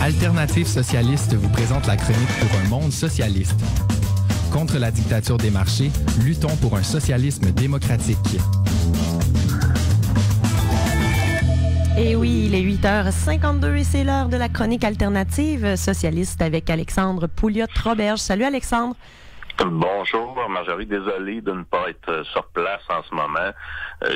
Alternative socialiste vous présente la chronique pour un monde socialiste. Contre la dictature des marchés, luttons pour un socialisme démocratique. Et oui, il est 8h52 et c'est l'heure de la chronique alternative socialiste avec Alexandre Pouliot-Roberge. Salut Alexandre. Bonjour Marjorie, désolé de ne pas être sur place en ce moment.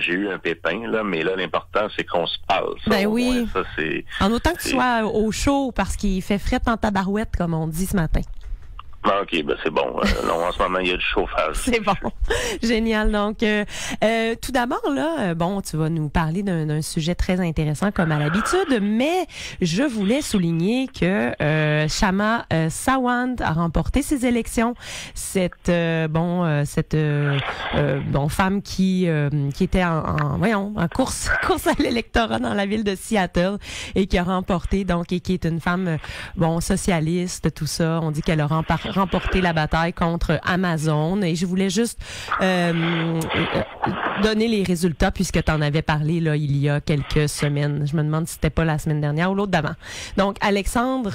J'ai eu un pépin, là, mais là, l'important, c'est qu'on se parle. Ça, ben oui. Ça, c'est, en autant que tu sois au chaud, parce qu'il fait fret en tabarouette, comme on dit ce matin. OK, ben c'est bon. Non, en ce moment, il y a du chauffage. C'est bon. Génial. Donc, tout d'abord, là, bon, tu vas nous parler d'un sujet très intéressant comme à l'habitude, mais je voulais souligner que Kshama Sawant a remporté ses élections. Cette femme qui était en course à l'électorat dans la ville de Seattle et qui a remporté, donc, et qui est une femme, socialiste, tout ça. On dit qu'elle a remporté la bataille contre Amazon et je voulais juste donner les résultats puisque tu en avais parlé là il y a quelques semaines. Je me demande si c'était pas la semaine dernière ou l'autre d'avant. Donc Alexandre,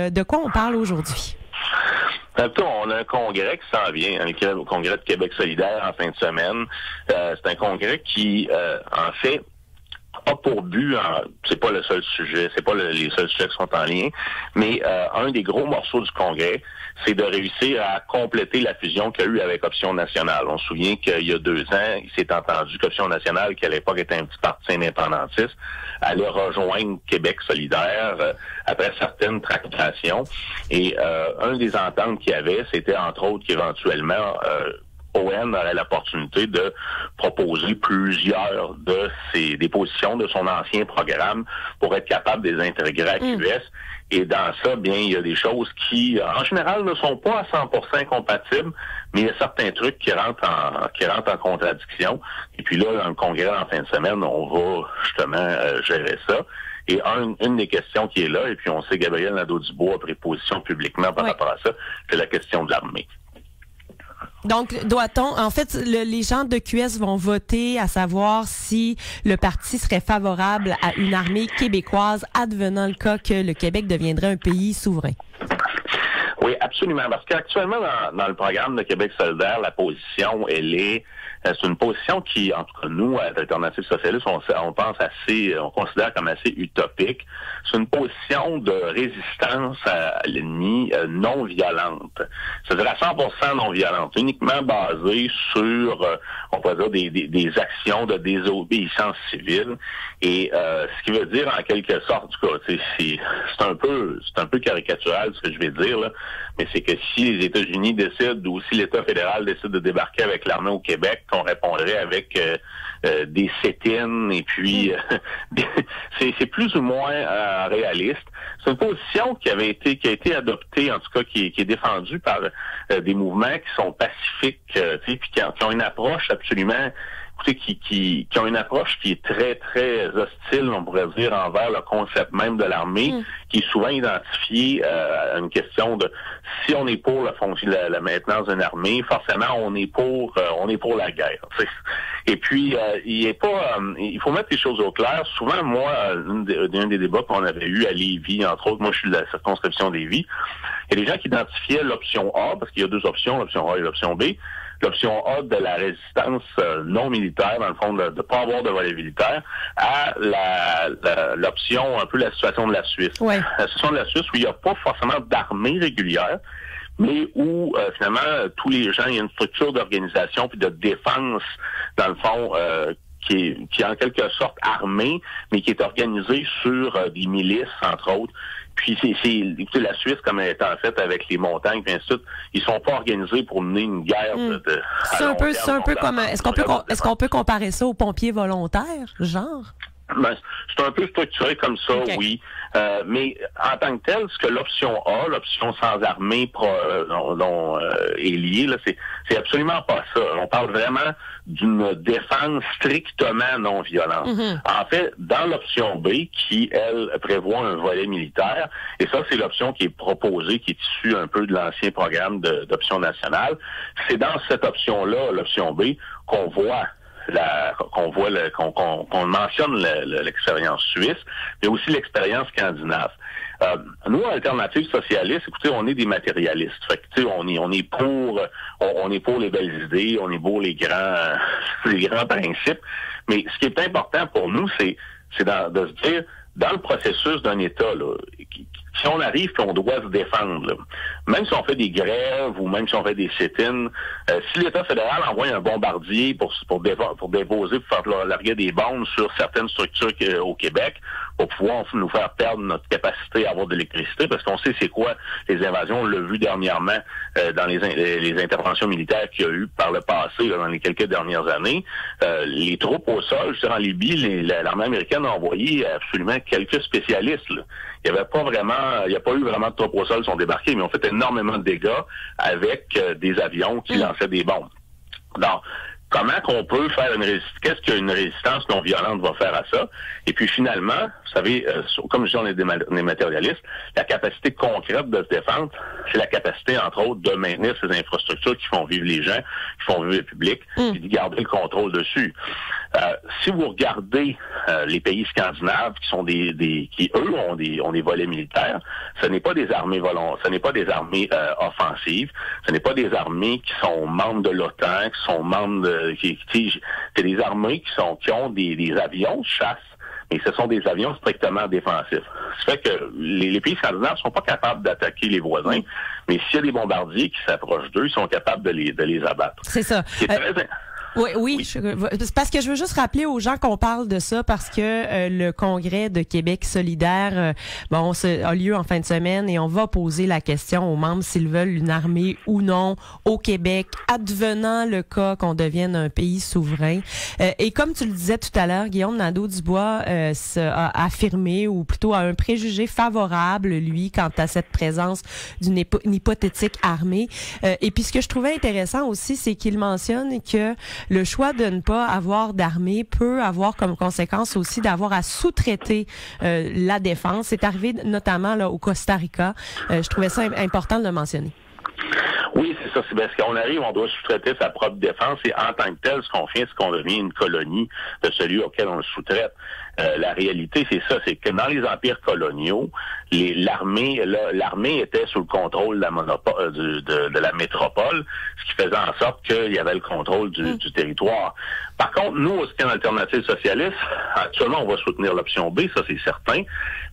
de quoi on parle aujourd'hui? On a un congrès qui s'en vient, le congrès de Québec solidaire en fin de semaine. C'est un congrès qui, en fait, a pour but, c'est pas le seul sujet, c'est pas les seuls sujets qui sont en lien, mais un des gros morceaux du congrès, c'est de réussir à compléter la fusion qu'il y a eu avec Option nationale. On se souvient qu'il y a 2 ans, il s'est entendu qu'Option nationale, qui à l'époque était un petit parti indépendantiste, allait rejoindre Québec solidaire après certaines tractations. Et un des ententes qu'il y avait, c'était entre autres qu'éventuellement ON aurait l'opportunité de proposer plusieurs des positions de son ancien programme pour être capable de les intégrer à QS. Et dans ça, bien, il y a des choses qui, en général, ne sont pas à 100% compatibles, mais il y a certains trucs qui rentrent en contradiction. Et puis là, dans le congrès en fin de semaine, on va justement gérer ça. Et une des questions qui est là, et puis on sait Gabriel Nadeau-Dubois a pris position publiquement par rapport à ça, c'est la question de l'armée. Donc, les gens de QS vont voter à savoir si le parti serait favorable à une armée québécoise advenant le cas que le Québec deviendrait un pays souverain. Oui, absolument. Parce qu'actuellement, dans le programme de Québec solidaire, la position, c'est une position qui, en tout cas, nous, à l'Alternative socialiste, on pense on considère comme assez utopique. C'est une position de résistance à l'ennemi non violente. C'est-à-dire à 100% non violente, uniquement basée sur, on pourrait dire, des actions de désobéissance civile. Et ce qui veut dire, en quelque sorte, en tout cas, c'est un peu caricatural ce que je vais dire, là, mais c'est que si les États-Unis décident ou si l'État fédéral décide de débarquer avec l'armée au Québec, qu'on répondrait avec des sit-ins et puis c'est plus ou moins réaliste. C'est une position qui a été adoptée, en tout cas qui est défendue par des mouvements qui sont pacifiques, puis qui ont une approche absolument qui ont une approche qui est très, très hostile, on pourrait dire, envers le concept même de l'armée, qui est souvent identifié à une question de si on est pour la maintenance d'une armée, forcément on est pour la guerre. T'sais. Et puis il faut mettre les choses au clair. Souvent, moi, un des débats qu'on avait eu à Lévis, entre autres, moi je suis de la circonscription de Lévis, il y a des gens qui identifiaient l'option A, parce qu'il y a 2 options, l'option A et l'option B. L'option A de la résistance non militaire, dans le fond, de ne pas avoir de volet militaire, à l'option, un peu la situation de la Suisse. Ouais. La situation de la Suisse où il n'y a pas forcément d'armée régulière, mais où, finalement, tous les gens, il y a une structure d'organisation puis de défense, dans le fond, qui est en quelque sorte armée, mais qui est organisée sur des milices, entre autres. Puis écoutez, la Suisse, comme elle est en fait avec les montagnes, puis ainsi de suite, ils sont pas organisés pour mener une guerre c'est un peu comme est-ce qu'on peut comparer ça aux pompiers volontaires, genre? Ben, c'est un peu structuré comme ça, okay. Oui. Mais en tant que tel, ce que l'option A, l'option sans armée est liée, là, c'est absolument pas ça. On parle vraiment d'une défense strictement non violente. En fait, dans l'option B, qui, elle, prévoit un volet militaire, et ça, c'est l'option qui est proposée, qui est issue un peu de l'ancien programme d'Option nationale, c'est dans cette option-là, l'option B, qu'on voit qu'on mentionne l'expérience suisse, mais aussi l'expérience scandinave. Nous, Alternative Socialiste, écoutez, on est des matérialistes. Fait que, tu sais, on est pour les belles idées, on est pour les grands principes. Mais ce qui est important pour nous, c'est de se dire, dans le processus d'un État, là, si on arrive et on doit se défendre, là, même si on fait des grèves ou même si on fait des sit-ins, si l'État fédéral envoie un bombardier pour déposer, pour faire larguer des bombes sur certaines structures au Québec, pour pouvoir nous faire perdre notre capacité à avoir de l'électricité, parce qu'on sait c'est quoi les invasions, on l'a vu dernièrement dans les interventions militaires qu'il y a eu par le passé, là, dans les quelques dernières années. Les troupes au sol, je veux dire, en Libye, l'armée américaine a envoyé absolument quelques spécialistes, là. Il n'y a pas eu vraiment de troupes au sol qui sont débarqués, mais on fait énormément de dégâts avec des avions qui lançaient des bombes. Donc, comment qu'on peut faire qu'est-ce qu'une résistance non violente va faire à ça? Et puis finalement, vous savez, comme je dis, on est des matérialistes, la capacité concrète de se défendre, c'est la capacité, entre autres, de maintenir ces infrastructures qui font vivre les gens, qui font vivre le public, et de garder le contrôle dessus. Si vous regardez les pays scandinaves qui sont qui eux ont des volets militaires, ce n'est pas des armées ce n'est pas des armées offensives, ce n'est pas des armées qui sont membres de l'OTAN, qui sont membres c'est des armées qui ont des avions de chasse, mais ce sont des avions strictement défensifs. Ça fait que les pays scandinaves sont pas capables d'attaquer les voisins, mais s'il y a des bombardiers qui s'approchent d'eux, ils sont capables de les abattre. C'est ça. Oui. C'est parce que je veux juste rappeler aux gens qu'on parle de ça parce que le congrès de Québec solidaire a lieu en fin de semaine et on va poser la question aux membres s'ils veulent une armée ou non au Québec, advenant le cas qu'on devienne un pays souverain. Et comme tu le disais tout à l'heure, Guillaume Nadeau-Dubois a affirmé ou plutôt a un préjugé favorable, lui, quant à cette présence d'une hypothétique armée. Et puis ce que je trouvais intéressant aussi, c'est qu'il mentionne que le choix de ne pas avoir d'armée peut avoir comme conséquence aussi d'avoir à sous-traiter la défense. C'est arrivé notamment là, au Costa Rica. Je trouvais ça important de le mentionner. Oui, c'est ça. C'est parce qu'on arrive, on doit sous-traiter sa propre défense et en tant que tel, ce qu'on fait, c'est qu'on devient une colonie de celui auquel on le sous-traite. La réalité, c'est ça, c'est que dans les empires coloniaux, l'armée était sous le contrôle de la métropole, ce qui faisait en sorte qu'il y avait le contrôle du territoire. Par contre, nous, au sein d'Alternative Socialiste, actuellement, on va soutenir l'option B, ça c'est certain,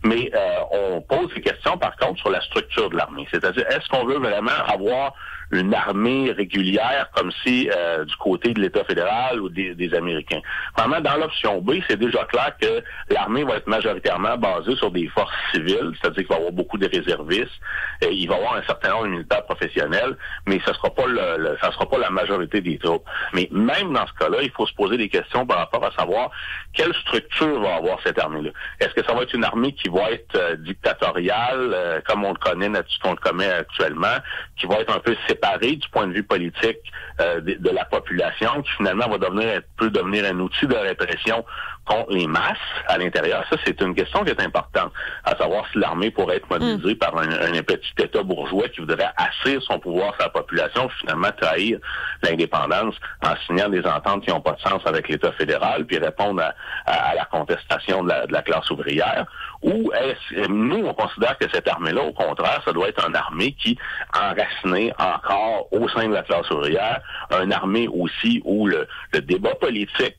mais on pose des questions, par contre, sur la structure de l'armée. C'est-à-dire, est-ce qu'on veut vraiment avoir une armée régulière comme si du côté de l'État fédéral ou des Américains? Vraiment, dans l'option B, c'est déjà clair que l'armée va être majoritairement basée sur des forces civiles, c'est-à-dire qu'il va y avoir beaucoup de réservistes, il va y avoir un certain nombre de militaires professionnels, mais ça sera pas ça sera pas la majorité des troupes. Mais même dans ce cas-là, il faut se poser des questions par rapport à savoir quelle structure va avoir cette armée-là. Est-ce que ça va être une armée qui va être dictatoriale, comme on le connaît actuellement, qui va être un peu séparée du point de vue politique de la population, qui finalement peut devenir un outil de répression contre les masses à l'intérieur? Ça, c'est une question qui est importante, à savoir si l'armée pourrait être mobilisée par un petit État bourgeois qui voudrait asseoir son pouvoir sur la population, finalement trahir l'indépendance en signant des ententes qui n'ont pas de sens avec l'État fédéral, puis répondre à la contestation de la classe ouvrière. Ou nous, on considère que cette armée-là, au contraire, ça doit être une armée qui enracinée encore au sein de la classe ouvrière, une armée aussi où le débat politique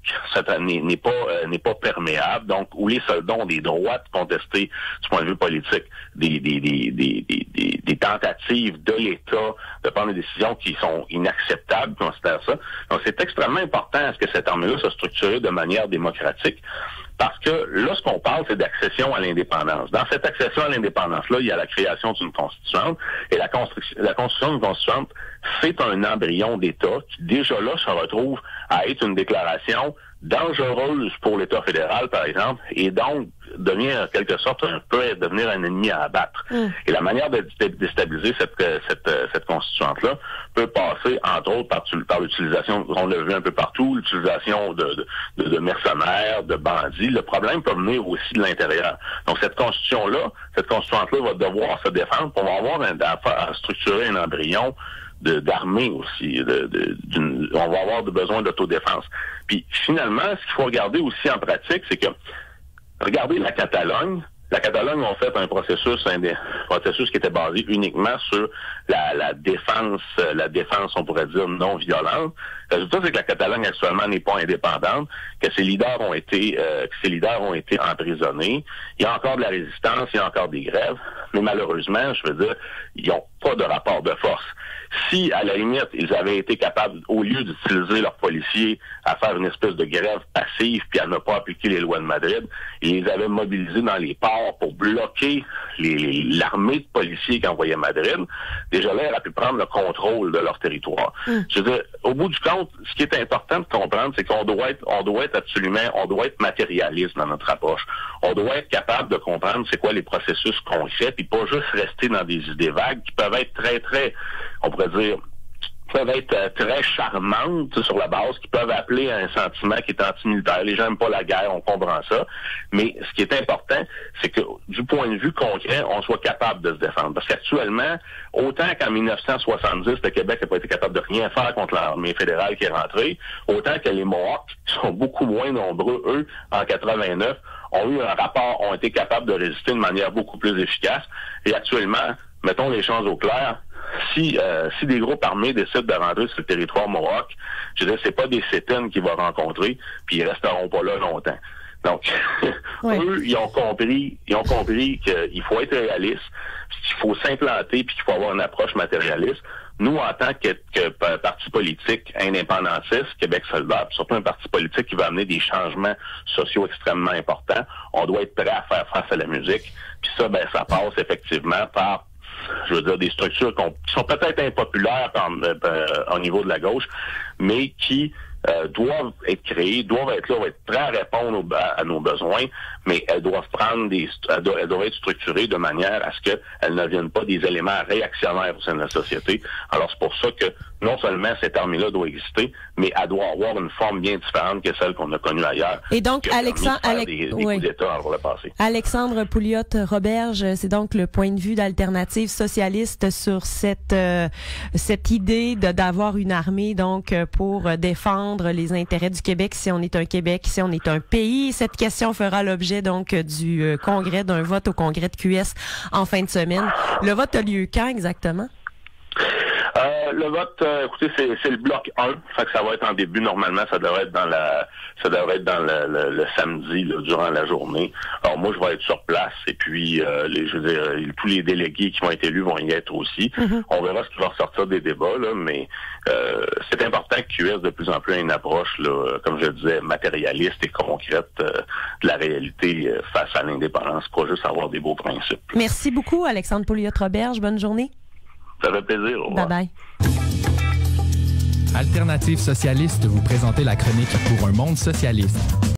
n'est pas perméable, donc où les soldats ont des droits de contester du point de vue politique des tentatives de l'État de prendre des décisions qui sont inacceptables, je considère ça. Donc c'est extrêmement important à ce que cette armée-là soit structurée de manière démocratique. Parce que là, ce qu'on parle, c'est d'accession à l'indépendance. Dans cette accession à l'indépendance-là, il y a la création d'une constituante. Et la construction d'une constituante, c'est un embryon d'État qui, déjà là, se retrouve à être une déclaration dangereuse pour l'État fédéral, par exemple, et donc devient en quelque sorte peut devenir un ennemi à abattre. Et la manière de déstabiliser cette constituante-là peut passer, entre autres, par l'utilisation, on l'a vu un peu partout, l'utilisation de mercenaires, de bandits. Le problème peut venir aussi de l'intérieur. Donc cette constituante-là va devoir se défendre pour avoir à structurer un embryon d'armée aussi. On va avoir besoin d'autodéfense. Puis finalement, ce qu'il faut regarder aussi en pratique, c'est que regardez la Catalogne. La Catalogne ont fait un processus qui était basé uniquement sur la défense, on pourrait dire, non violente. Le résultat, c'est que la Catalogne actuellement n'est pas indépendante, que ses leaders ont été emprisonnés. Il y a encore de la résistance, il y a encore des grèves, mais malheureusement, je veux dire, ils n'ont pas de rapport de force. Si, à la limite, ils avaient été capables, au lieu d'utiliser leurs policiers à faire une espèce de grève passive puis à ne pas appliquer les lois de Madrid, ils les avaient mobilisés dans les ports pour bloquer l'armée de policiers qu'envoyait Madrid, déjà là, elle a pu prendre le contrôle de leur territoire. Je veux dire, au bout du compte, ce qui est important de comprendre, c'est qu'on doit être matérialiste dans notre approche. On doit être capable de comprendre c'est quoi les processus concrets, puis pas juste rester dans des idées vagues qui peuvent être très, on pourrait dire, peuvent être très charmantes sur la base, qui peuvent appeler à un sentiment qui est antimilitaire. Les gens n'aiment pas la guerre, on comprend ça. Mais ce qui est important, c'est que du point de vue concret, on soit capable de se défendre. Parce qu'actuellement, autant qu'en 1970, le Québec n'a pas été capable de rien faire contre l'armée fédérale qui est rentrée, autant que les Mohawks, qui sont beaucoup moins nombreux, eux, en 89, ont été capables de résister de manière beaucoup plus efficace. Et actuellement, mettons les choses au clair, si des groupes armés décident de rentrer sur le territoire Mohawk, je veux dire, c'est pas des sit-ins qu'ils vont rencontrer, puis ils resteront pas là longtemps. Donc, eux, ils ont compris qu'il faut être réaliste, qu'il faut s'implanter, puis qu'il faut avoir une approche matérialiste. Nous, en tant que parti politique indépendantiste, Québec solidaire, puis surtout un parti politique qui va amener des changements sociaux extrêmement importants, on doit être prêt à faire face à la musique. Puis ça, ça passe effectivement par, je veux dire, des structures qui sont peut-être impopulaires au niveau de la gauche, mais qui doivent être créées, doivent être prêts à répondre à nos besoins, mais elles doivent elles doivent être structurées de manière à ce qu'elles ne deviennent pas des éléments réactionnaires au sein de la société. Alors c'est pour ça que non seulement cette armée-là doit exister, mais elle doit avoir une forme bien différente que celle qu'on a connue ailleurs. Et donc, Alexandre Pouliot-Roberge, c'est donc le point de vue d'Alternative socialiste sur cette idée d'avoir une armée donc pour défendre les intérêts du Québec si on est un Québec, si on est un pays. Cette question fera l'objet donc du congrès, d'un vote au congrès de QS en fin de semaine. Le vote a lieu quand exactement? Le vote, écoutez, c'est le bloc 1, fait que ça va être en début. Normalement, ça devrait être dans le samedi, là, durant la journée. Alors moi, je vais être sur place et puis tous les délégués qui vont être élus vont y être aussi. On verra ce qui va ressortir des débats, là, mais c'est important que QS de plus en plus ait une approche, là, comme je le disais, matérialiste et concrète de la réalité face à l'indépendance, pas juste avoir des beaux principes. Merci beaucoup, Alexandre Pouliot-Roberge. Bonne journée. Ça fait plaisir. Au revoir. Bye bye. Alternative socialiste vous présentez la chronique Pour un monde socialiste.